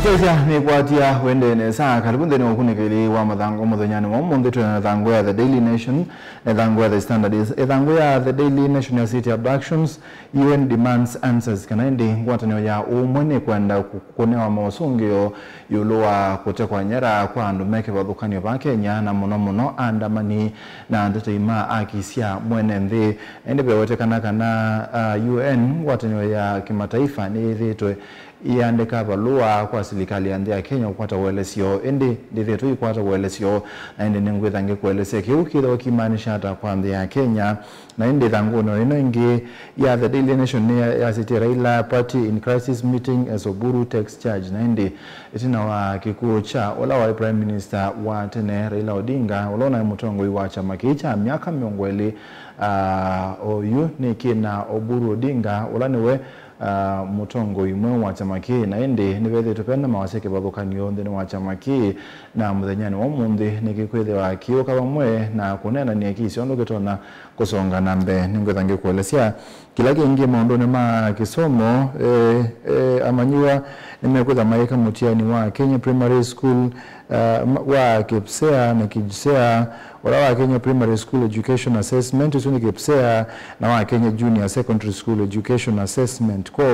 Kesa ni kuatia wende ne saa karibu ndeni wakunikili wa madhango mudhanyani wa mundu tuwa dhango ya The Daily Nation na dhango ya The Standard is dhango ya The Daily Nation ya City Abductions UN demands answers kanaindi watanyo ya umwene kwenda kukunewa mausungio yuluwa kutekwa nyera kwa andumeke wadhukanyo wa Kenya na muno andamani na andete ima akisia mwene mdhi endepe wetekana na UN watanyo ya kimataifa ni dhitwe iandika balua kwa serikali ya Kenya kupata uelesio endi ndivyo kupata uelesio na endi ningwethange kuelesea kiukiro kimaanisha hata kwa ya Kenya na endi thanguno ino ingi ya The Daily Nation ya City Raila Party in crisis meeting as Oburu takes charge na endi itina wa kikuu cha ola wa Prime Minister wa tene Raila Odinga olona mutongo wa chama kicha miaka miongweli oyu ni kina Oburu Odinga olaniwe mutongo imwe wa chamaki na ende nibethe tupenda mawaseke babukanyo ndene wa chamaki na muthanyani wa mundi nikikwethe wa kioka bamwe na kunena ni akisi ondo getona kusonga nambe ningwethange kuelesea kila kingi maondone ma kisomo amanyua nimekwetha maika mutiani wa Kenya Primary School wa Kipsea na Kijisea wala wa Kenya Primary School Education Assessment usuni Kipsea na wa Kenya Junior Secondary School Education Assessment kwa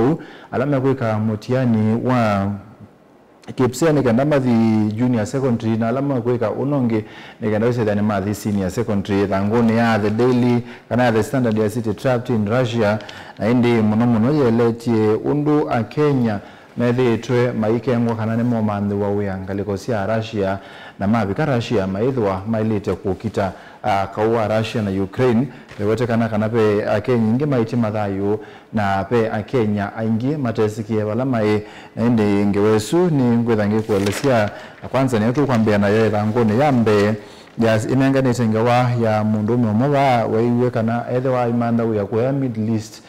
alama kuweka mutiani wa Kipsea ni kandama the Junior Secondary na alama kuweka unonge ni kandawese dhani ma the Senior Secondary thangoni ya The Daily kana The Standard ya City trapped in Russia na indi muno yeletie undu a Kenya methi twe maike yangu kanane mo mande wa uyangaliko sia Russia na mabika Russia maithwa mailete kukita kaua Russia na Ukraine bewete kana pe Kenya ingi maiti mathayo na pe Kenya aingi matesikie bala mai ende ngewesu ni ngwethange kuelesea kwanza ni tu kwambia na yeye thangone yambe yes inenganite ngawa ya mundu mmoja weiwe kana ethe imanda uya kwa Middle East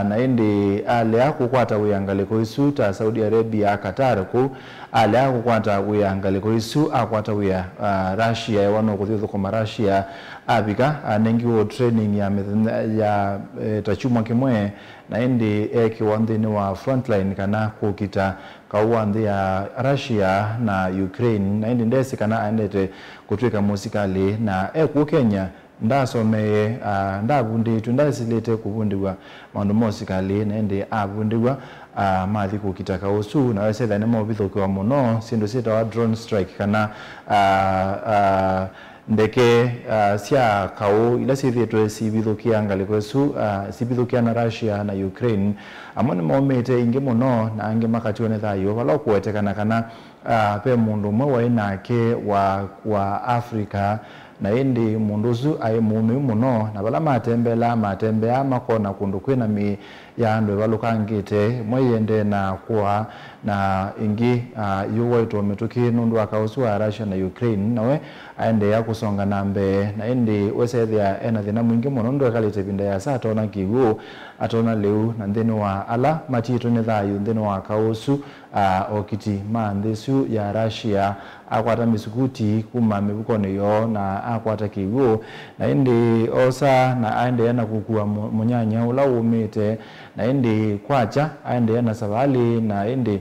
na indi alea kukwata uyangaliko isu ta Saudi Arabia Qatar ku alea kukwata uyangaliko isu akwata uya Russia wano kuthithu kwa Russia abika nengiwo training ya tachumwa kimwe na indi kiwandini wa frontline kana kukita kauwandi ya Russia na Ukraine na indi ndesi kana andete kutwika musikali na ku Kenya ndasomeye ndabundi tundasilete kubundiwa mandu mosikali nende abundiwa mathi kukitaka usu na wese thane mo bithukiwa muno sindu sita wa drone strike kana ndeke sia kau ila sithitwe sibithukia ngaliko su sibithukia na Russia na Ukraine amone momete inge muno na ange makatione thayo bala kuwetekana kana pe mundu mwe wa inake wa Africa na indi munduzu ai munu muno na bala matembea makona kundu kwina mi ya ndo balukangite mweyende na kwa na ingi yuwaito metuki nundu akauswa Russia na Ukraine nawe aende ya kusonga nambe na indi wesethia ena thina mwingi muno ndo kalite binda ya saa tona kigu atona leu na ndeni wa ala matito ne thayu ndeni wa kausu okiti mandesu ya Russia akwata misukuti kuma mibukone yo na akwata kigu na indi osa na aende yana kukua munyanya ula umite na indi kwacha aende yana savali na indi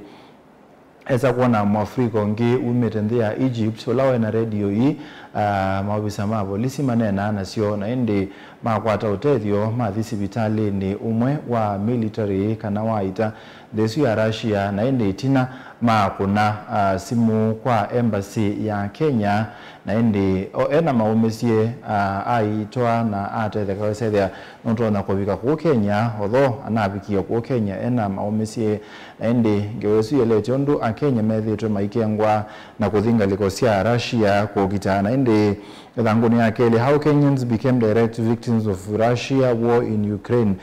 esa kuona mwafriko ngi umite ndia Egypt ulawe na radio hii mawabisa mabo lisi manena na sio na indi makwata utethio mathisi vitali ni umwe wa military kana waita desu ya Russia na indi itina makuna simu kwa embassy ya Kenya na indi ena maumesie aitoa na atethe kawesethia notona kubika ku Kenya although anabikia ku Kenya ena maumesie na indi ngewesu yelete ondu Kenya methitwe maikengwa na kuthinga likosia Russia kugita na indi thanguni yake ile how Kenyans became direct victims of Russia war in Ukraine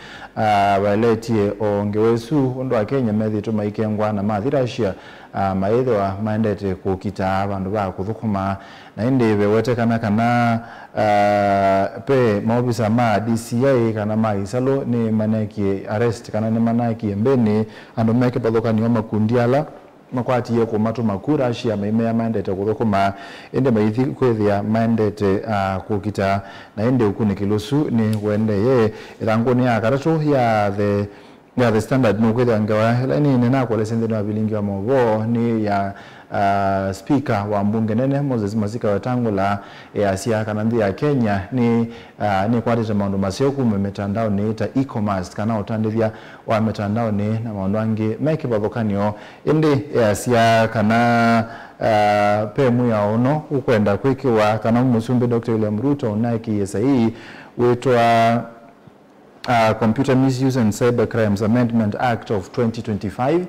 waletie ongewesu ondu Kenya methitwe maikengwa na mathi Russia maithwa maendete kukita abandu ba kuthukuma na indi bewetekana kana pe maobisa ma DCI kana maisalo ni manaki arrest kana ni manaki mbeni andu meke bathukani wa makundiala makwati yeko matu makura Russia maimea mandate kuthukuma ende maithi kwethia mandate kukita na ende ukune kilusu ni wende ye irangoni ya karatu ya the ya The Standard no kwetha ngawa helani nena kwa lesende na bilingi wa mogo ni ya speaker wa mbunge nene Moses Masika Wetangula ya siaka nandi ya Kenya ni kwa tete maundu masioku mitandao ni ita e-commerce kana utandithia wa mitandao ni na maundu angi meki bathukanio indi ya siaka na pemu ya ono ukwenda kwikiwa kana musumbi Dr. William Ruto na KSI wetwa Computer Misuse and Cyber Crimes Amendment Act of 2025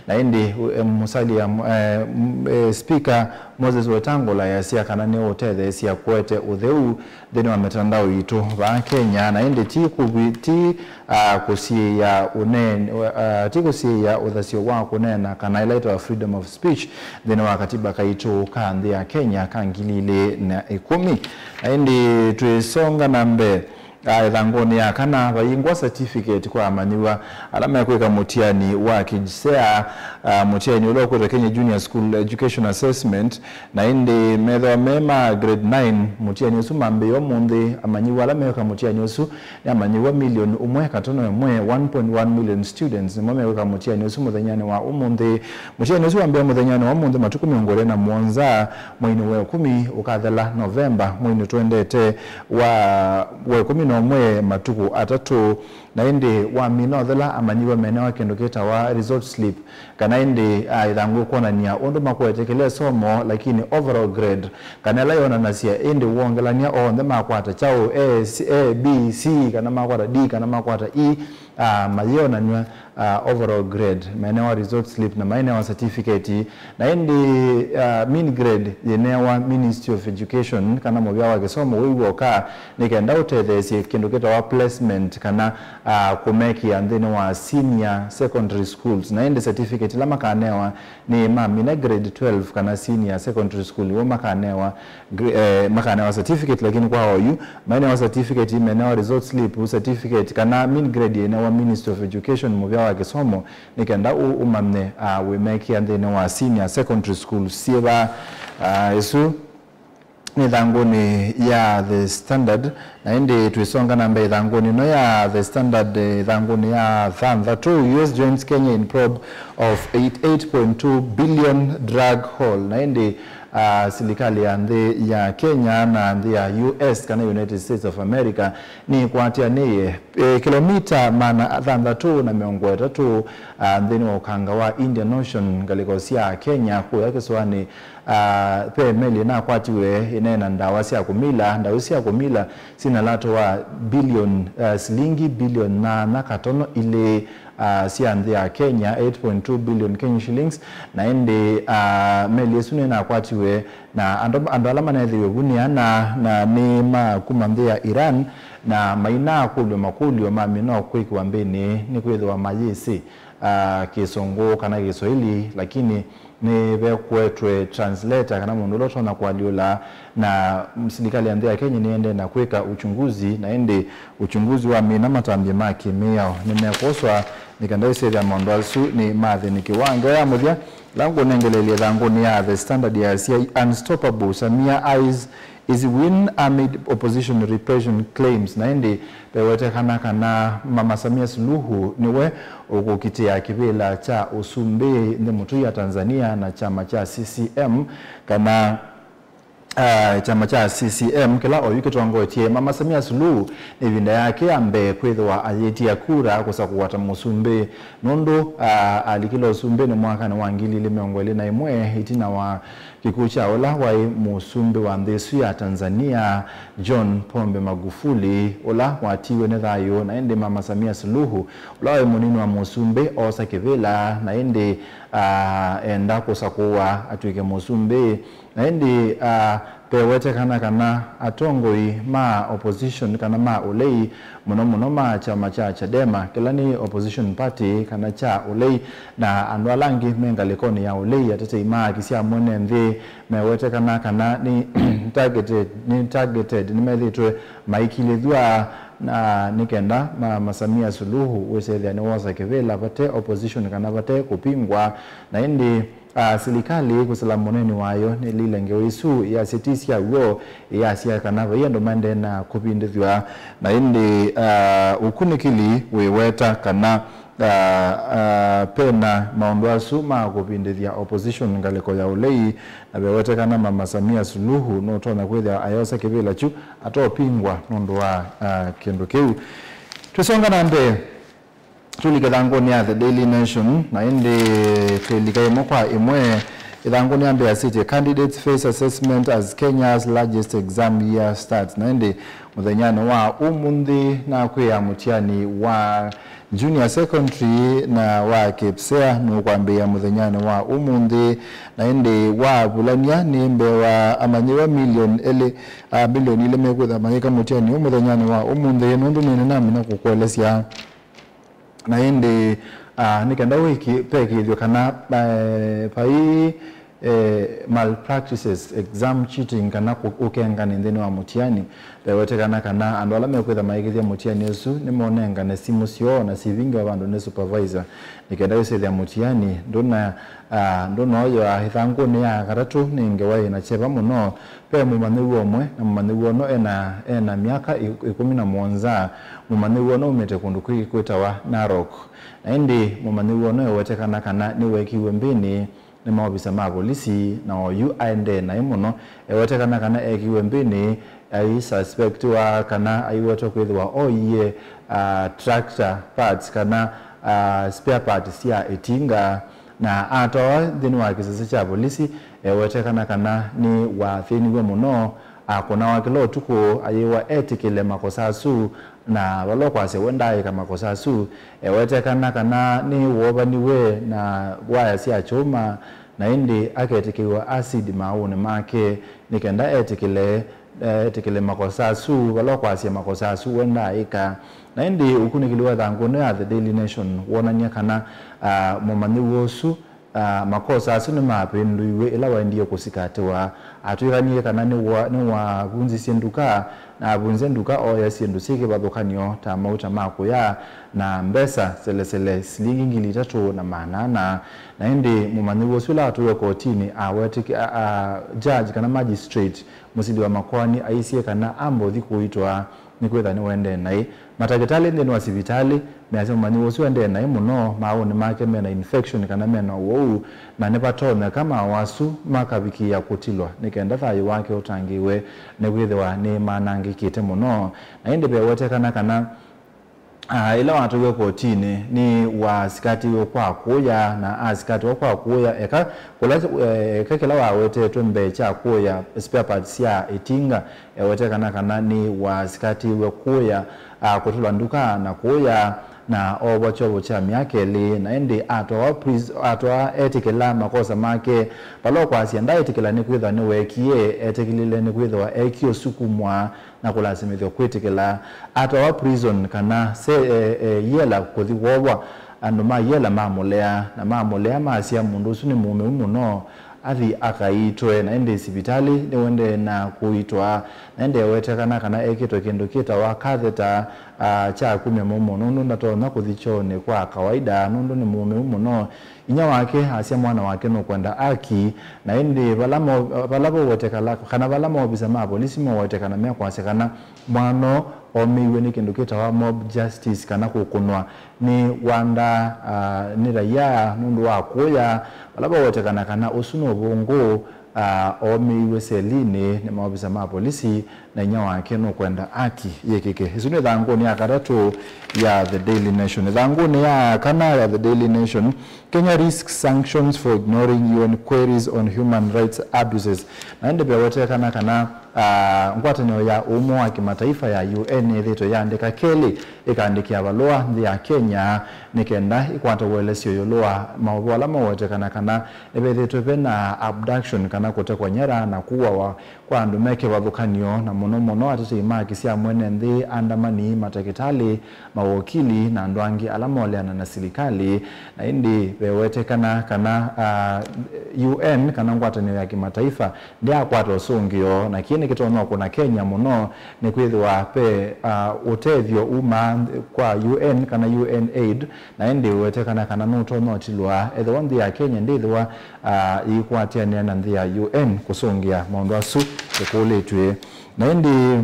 na indi musali ya Speaker Moses Wetangula ya siya kanane othe siya kwete utheu thini wa mitandao itu ba Kenya na indi ti kusia unene ti kusia uthasio wa kunena kana ilaito wa freedom of speech thini wa katiba kaitu kanthi ya Kenya kangilile na 10 na indi tuisonga nambe thangoni ya kana bayingwa certificate kwa amaniwa alama ya kweka mutiani wa kijisea mutiani ulo kwa Kenya Junior School Education Assessment na indi medho mema grade 9 mutiani usu mambeyo mundi amaniwa alama ya mutiani usu ya amaniwa milioni umwe katono umwe 1.1 million students mwame ya mutiani usu muthanyani wa umundi mutiani usu ambeyo muthanyani wa umundi matuku miongore na muonza mwini wa 10 ukathala November mwini tuendete wa 10 mwe matuku atatu na indi wa minodhela amanyiwa menewa kendoketa wa resort slip kana indi idhangu kuona niya ondo makuetekele somo lakini overall grade kana layona nasia indi uongelania onde makwata chao A, B, C kana makwata D kana makwata E mayona niya overall grade menewa resort slip na menewa certificate na indi mean grade yenewa Ministry of Education kana mobia wa kisomo wiwoka nikenda utethesi kendoketa wa placement kana kumeki andhini wa senior secondary schools na indi certificate la makanewa ni mamina grade 12 kana senior secondary school wa makanewa certificate lakini kwa hoyu menewa certificate menewa resort slip certificate kana mean grade yenewa Ministry of Education mobia wa kisomo nikenda umamne wimeki andhini wa senior secondary school sieba isu ni dhanguni ya The Standard na indi tuisonga nambe dhanguni no ya The Standard dhanguni ya Thantha 2 US joins Kenya in probe of 8.2 billion drug haul na indi serikali ya Kenya na ya US kana United States of America ni kuatia niye kilomita mana Thantha 2 na miongo 3 ndini wa ukanga wa Indian Ocean galikosia Kenya kuya kiswani pe meli na kwatiwe inena ndawasi ya kumila sina lato wa billion silingi billion na katono ile siandhi ya Kenya 8.2 billion Kenyan shillings na indi meli esune na kwatiwe na ando alama na edhiwe gunia na ni kumamdhi ya Iran na maina makulio mamino kweki wambeni ni kwedwa majisi kisongo kana Kiswahili lakini ni bekwetwe translator kana mundu loto na kualiola na serikali ya Kenya niende na kuweka uchunguzi na ende uchunguzi wa mina matambi maki miao nimekoswa nikandai seri ya mondalsu ni madhi nikiwanga ya mudia langu nengelele langu ni ya The Standard ya siya unstoppable Samia eyes is win amid opposition repression claims na indi pewete kana Mama Samia Suluhu niwe ukukitia kibila cha usumbe ni mutu ya Tanzania na chama cha CCM kana chama cha CCM kila oyuke tuangotie Mama Samia Suluhu ni vinda yake ambe kwethwa ayetia kura kusa kuwata musumbe nondo alikilo usumbe ni mwaka na wangili limeongwele na imwe hitina wa kikucha ola wa musumbe wa ndesu ya Tanzania John Pombe Magufuli ola watiwe nethayo na ende Mama Samia Suluhu ola wa munini wa musumbe osa kivila na ende enda kusa kuwa atuike musumbe na ende pewete kana atongoi ma opposition kana ma ulei muno ma chama cha Chadema kila ni opposition party kana cha ulei na andwalangi mengalikoni ya ulei atete ima kisia mwene ndhi mewete kana ni targeted ni meditwe maikilithwa na nikenda Mama Samia Suluhu wesethia ni wasa kivela pate opposition kana pate kupingwa na indi serikali kusala moneni wayo ni lile ngeisu ya sitisia uo ya sia kanava yendo mande na kupindithwa na indi ukunikili weweta kana pena maundu asu makupindithia opposition ngaliko ya ulei na bewetekana Mama Samia Suluhu no tona kwithia ayose kivila chu atopingwa nundu wa kindu kiu. Tusonga na mbe tulike thangoni ya The Daily Nation na indi tulike imokwa imwe thangoni ya mbe ya city candidates face assessment as Kenya's largest exam year starts na indi muthenyano wa umundi na kwia mutiani wa junior secondary na wa Kipsea nukwambia muthenyano wa umundi na indi wa bulania ni mbe wa amanyiwa milioni ile mekwitha magika mutiani umuthenyano wa umundi nundu nini nami na kukwelesya na indi nikenda wiki pekithio kana pai malpractices exam cheating kana ukengana ndeni wa mutiani bewetekana kana andu ala mekwitha maigithia mutiani esu nimonengane simu cio na civinga bandu ne supervisor nikenda wisithia mutiani ndona yo hithangu ya garatu ningewa ina cheva muno pe mumanegu omwe na mumanegu no ena miaka 17 mumanegu no umete kundu kwitawa Narok na indi mumanegu no yewetekana kana ni wekiwe mbini ni maobisa ma polisi na UIND na imuno ewetekana kana ekiwe mbini ai suspect wa kana aiweto kwithwa oye tractor parts kana spare parts ya etinga na atoa thini wa kisasi cha polisi ewetekana kana ni wa thini we muno akona wakilo tuko ayewa etikile makosa su na walokwase wendai kama makosa su ewetekana kana ni wobaniwe na waya sia choma na indi aketikiwa acid maune make nikenda etikile makosa su walokwase makosa su wendai ka na indi ukunikiliwa thangone ya The Daily Nation wonania kana momani wosu makosa asu ni mapinduiwe ila waendiye kusikatiwa atuikanie kana ni wa bunzi sienduka na bunzi nduka oya siendusike bathukanio ta mauta mako ya na mbesa selesele silingi 3 na manana na indi mumanyi wosula atuwe kotini awetiki judge kana magistrate musidi wa makwani aisie kana ambo thikuitwa nikwetha ni wende nai matagitali ndeni wa sivitali mease mumanyi wosu wende nai muno maoni make mena infection kana mena wou na nepatone kama wasu makabiki ya kutilwa nikenda thayo wake utangiwe nikwithwa ni manangikite muno na indi bewetekana kana ila watu we kotini ni wa sikati kwa kuya na asikati kwa kuya eka kila wawete tumbe cha kuya spare parts ya etinga ewetekana kana ni wa sikati we kuya kutulwa nduka na kuya na obocho cha miakeli na indi atwa etikela makosa make palokwa asienda etikela ni kwithwa ni wekie etikilile ni kwithwa ekio sukumwa na kulasimithio kwitikela atwa prison kana se yela kuthigobwa andu ma yela mamulea na mamulea masia mundu usu ni mume muno athi akaitwe na ende sibitali ni wende na kuitwa na ende wetekana kana ekito kindu kita wa catheter cha kumya mumo nundu ndatona kuthichone kwa kawaida nundu ni mume muno inya wake asia mwana wake no kwenda aki na ende balabo wetekala kana balamo obisa ma polisi mo wetekana mya kwasekana mwano omiwe ni kindu kita wa mob justice kana kukunwa ni wanda ni raia nundu wa kuya balabo wetekana kana usuno bongo omiwe selini ni maobisa ma polisi na inya wake no kwenda aki yekeke isune thangu ni akaratu ya The Daily Nation thangu ni ya kana ya The Daily Nation Kenya risks sanctions for ignoring UN queries on human rights abuses na ende bewetekana kana ngwatanyo ya umo wa kimataifa ya UN thito yandika keli ikaandikia balua ya Kenya nikenda ikwata welesio yoloa mawala mawetekana kana ebethito bena abduction kana kutekwa nyara na kuwa kwa andu meke bathukanio na muno atete imaki cia mwene nthi andamani matakitali mawokili na andu angi alama waleana na serikali na indi bewetekana kana UN kana ngwatanyo ya kimataifa ndia kwata usungio na kini kitono kuna Kenya muno ni kwithwa pe utethio uma kwa UN kana UNAID na indi wetekana kana nutono tilwa etho nthi ya Kenya ndithwa ikwatiania na nthi ya UN kusungia maundu asu ekuletwe na indi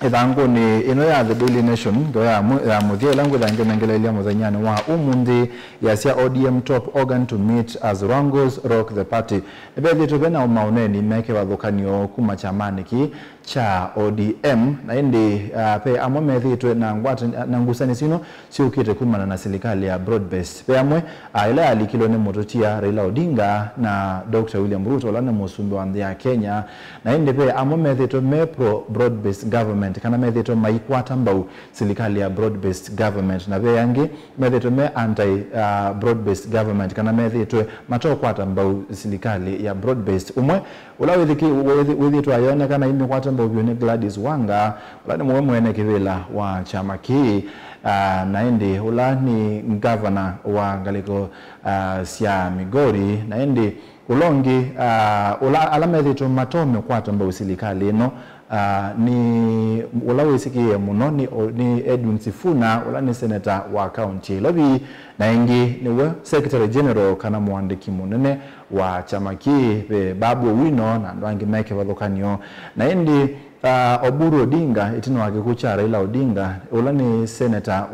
Ithango ni ino ya The Daily Nation ndo ya muthia langu thange nangelelia muthanyani wa umundi ya sia ODM top organ to meet as Rangos rock the party. Bethi tubena mauneni meke wathukanio kuma chamani ki cha ODM na indi pe amwe methitwe na ngwata na ngusani sino siukite kumana na serikali ya broad based pe amwe ila alikilo ne mototia Raila Odinga na Dr. William Ruto lana musumbi wa ya Kenya na indi pe amwe methitwe me pro broad based government kana methitwe maikwata mbau serikali ya broad based government na pe yangi methitwe me anti broad based government kana methitwe matokwata mbau serikali ya broad based umwe ula withitwe ayone kana imi kwata mbau ni Gladys Wanga ula ni mwene kivila wa chama ki na indi ula ni governor wa ngaliko sia Migori na indi ulongi ula alamethitwe matome kwata mbau serikali ino ni ula wisikie muno ni Edwin Sifuna ula ni senator wa county lobi na ingi niwe secretary general kana mwandiki munene wa chama ki Babu Owino na ndwangi meke wathukanio na indi Oburu Odinga itino wake kucha Raila Odinga ula ni senator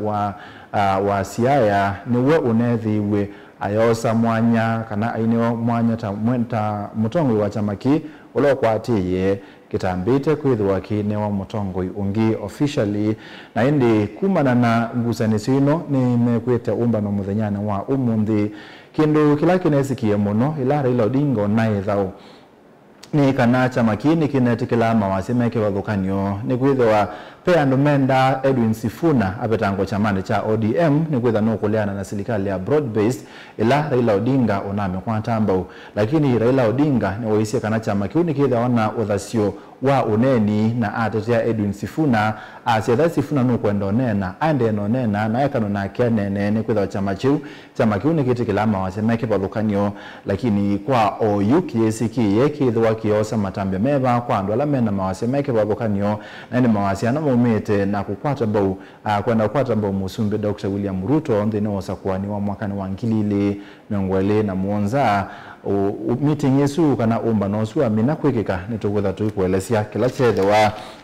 wa Siaya niwe unethiwe ayosa mwanya kana aineo mwanya ta mwenta mutongo wa chama ki ula kwatiye kitambite kwithwa kine wa mutongo ungi officially na indi kumana na ngusanisi ino ni mekwete umba no muthenyana wa umundi kindu kila kinesikie muno ila Raila Odinga naye thao ni kana chama kini kinetikila mawasi meke wathukanio ni kwithwa pe andu menda Edwin Sifuna apetango chamani cha ODM ni kwitha no kuleana na serikali ya broad based ila Raila Odinga oname kwa tambau lakini Raila Odinga ni waisia kana chama kiuni kitha wana uthasio wa uneni na atetea Edwin Sifuna asietha Sifuna no kwenda onena ande no nena na ekano na kenene ni kwitha chama kiuni kitikila mawasi meke wathukanio lakini kwa OU kiesikie kithwa kiosa matambe meva kwa andu ala mena mawasi meke wathukanio na ni mawasi umete na kukwata mbau kwenda kukwata mbau musumbi Dr. William Ruto ndine osakwani wa mwakani wa ngilili mengwele na muonza meeting yesu kana umba nosu amina kwikika nitugutha tuikuelesia kila chethe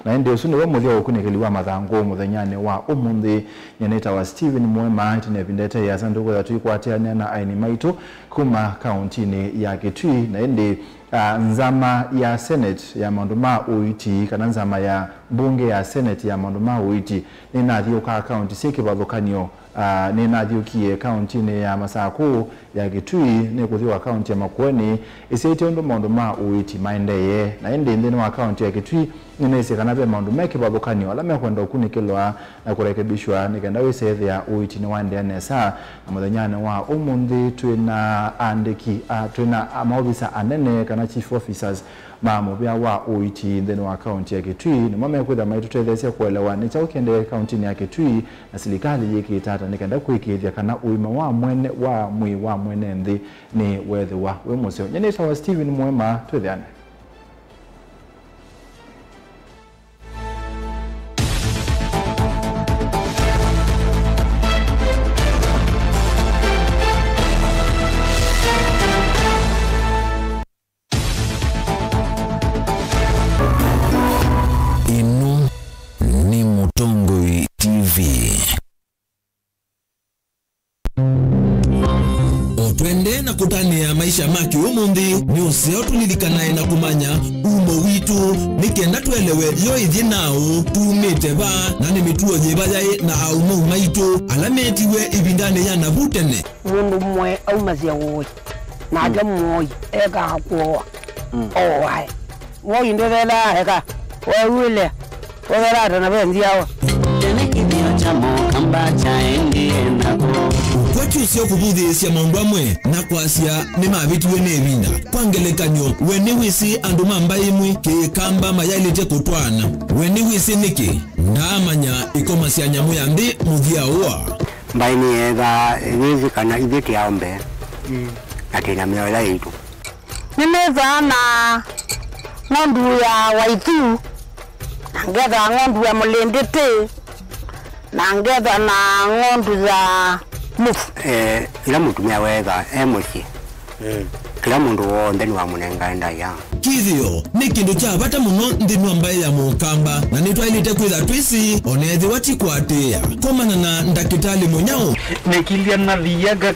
na ndi usuni wa muthia okunikiliwa mathango muthenyane wa umundi nyeneta wa Steven Mwema itine vindete ya sandugutha tuikwatiania na aini maitu kuma kauntini ya Kitui na ndi nzama ya Senate ya Manduma Uiti kana nzama ya bunge ya Senate ya Manduma Uiti ni nathiuka county siki bathukanio ni nathiukie county ni ya Masaku ya Kitui ni kuthiwa county ya Makueni isiite ndo Manduma Uiti maendeye na ndi ndini wa county ya Kitui ni nese kana be Manduma meke bathukanio ala mekwenda okunikilwa na kurekebishwa nikenda wisethe ya Uiti ni wande nesa na muthenyane wa umundi twina andiki twina maofisa anene kana chief officers mamuvia wa Uiti ndeni wa county ya Kitui ni mame kwitha maitutethesia kuelewa ni cha ukende county ya Kitui na serikali yiki tata nikenda kuikithia kana uima wa mwene wa mwi wa mwene nthi ni wethe wa we museo nyeneta wa Steven Mwema twithiane na kutania maisha maki umundi ni useo tulilikanae na kumanya umo witu nikenda tuelewe yo ithi nao tumite ba na ni mituo nyibajae na aumo maitu alametiwe ibindane ya navutene mundu mwe au mazia woi na aja mwoi eka hakuoa owai woi ndevela eka wawile wawela na benzi yao tene kibio chamo kamba chaendi enako Wachusia kubuthisia maundu amwe na kwasia ni mavitiwe nevinda kwangelekanyo weni wisi andu mamba imwi kikamba mayalite kutwana weni wisi niki ndamanya ikomasia nyamu ya nthi muthia uwa mbaini ega wizi kana ithiti ya ombe atina miola itu nimeza na ngondu ya waitu nangetha ngondu ya mulindete nangetha na ngondu za mufu ila mutumia wega muci kila mundu wothe ni wa munenga ndaya kithio ni kindu cha bata muno nthini wa mbai ya mukamba na nitwailite kwitha twisi onethi watikwatia komana na ndakitali munyao nikilia na thiaga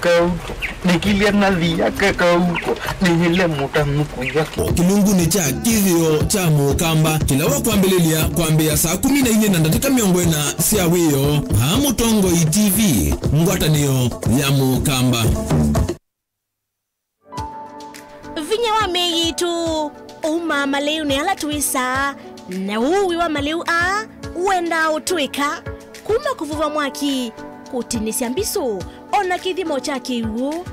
kauko nihile mutamuku yake kilungu ni cha kithio cha mukamba kila wakwambililia kwambia saa 14 na dakika 40 cia wiyo ha Mutongoi TV ngwatanio ya mukamba vinya wa meyitu uma maleu ni ala tuisa na uwi wa maleu wenda utwika kuma kuvuva mwaki kutinisya mbisu ona kithimo cha kiwu